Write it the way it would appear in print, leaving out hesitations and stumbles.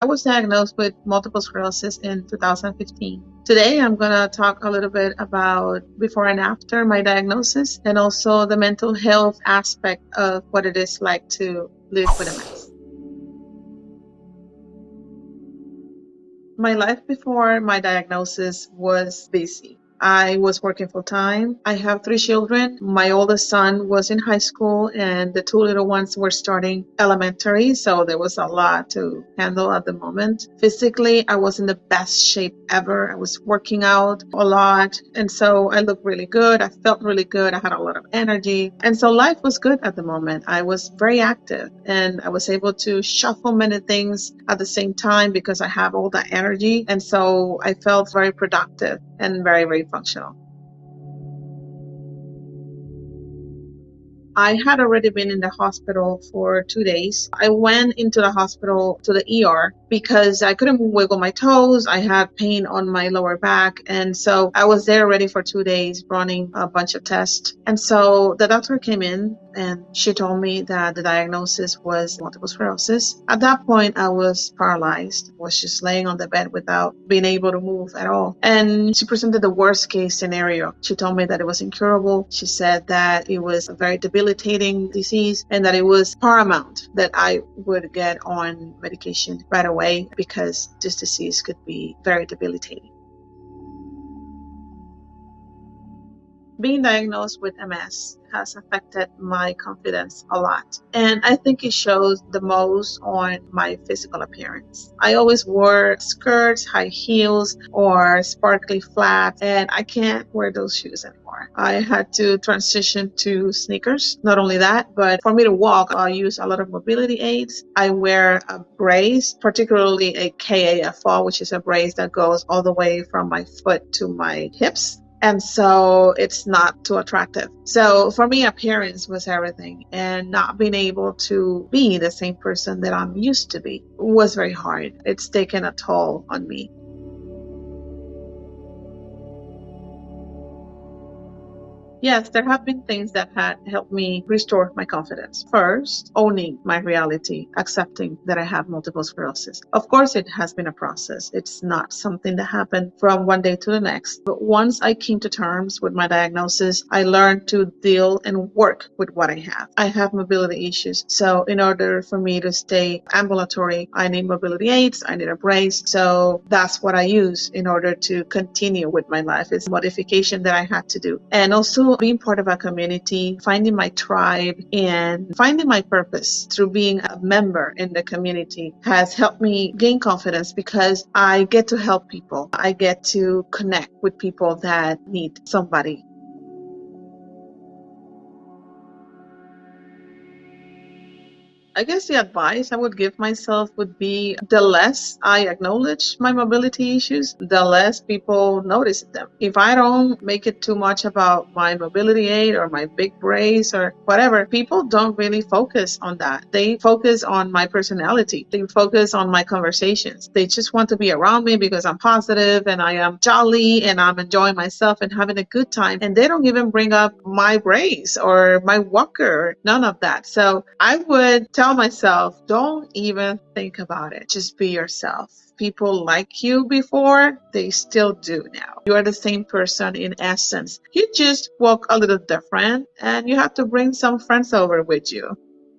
I was diagnosed with multiple sclerosis in 2015. Today, I'm going to talk a little bit about before and after my diagnosis and also the mental health aspect of what it is like to live with MS. My life before my diagnosis was busy. I was working full time. I have three children. My oldest son was in high school, and the two little ones were starting elementary. So there was a lot to handle at the moment. Physically, I was in the best shape ever. I was working out a lot. And so I looked really good. I felt really good. I had a lot of energy. And so life was good at the moment. I was very active and I was able to shuffle many things at the same time because I have all that energy. And so I felt very productive and very, very functional. I had already been in the hospital for 2 days. I went into the hospital to the ER because I couldn't wiggle my toes. I had pain on my lower back. And so I was there already for 2 days running a bunch of tests. And so the doctor came in and she told me that the diagnosis was multiple sclerosis. At that point, I was paralyzed. I was just laying on the bed without being able to move at all. And she presented the worst case scenario. She told me that it was incurable. She said that it was a very debilitating disease and that it was paramount that I would get on medication right away because this disease could be very debilitating. Being diagnosed with MS has affected my confidence a lot. And I think it shows the most on my physical appearance. I always wore skirts, high heels, or sparkly flats, and I can't wear those shoes anymore. I had to transition to sneakers. Not only that, but for me to walk, I use a lot of mobility aids. I wear a brace, particularly a KAFO, which is a brace that goes all the way from my foot to my hips. And so it's not too attractive. So for me, appearance was everything. And not being able to be the same person that I'm used to be was very hard. It's taken a toll on me. Yes, there have been things that had helped me restore my confidence. First, owning my reality, accepting that I have multiple sclerosis. Of course, it has been a process. It's not something that happened from one day to the next. But once I came to terms with my diagnosis, I learned to deal and work with what I have. I have mobility issues. So in order for me to stay ambulatory, I need mobility aids, I need a brace. So that's what I use in order to continue with my life. It's a modification that I had to do. And also being part of a community, finding my tribe, and finding my purpose through being a member in the community has helped me gain confidence because I get to help people. I get to connect with people that need somebody. I guess the advice I would give myself would be the less I acknowledge my mobility issues, the less people notice them. If I don't make it too much about my mobility aid or my big brace or whatever, people don't really focus on that. They focus on my personality. They focus on my conversations. They just want to be around me because I'm positive and I am jolly and I'm enjoying myself and having a good time. And they don't even bring up my brace or my walker, none of that. So I would tell myself, don't even think about it. Just be yourself. People like you before, they still do now. You are the same person in essence. You just walk a little different and you have to bring some friends over with you.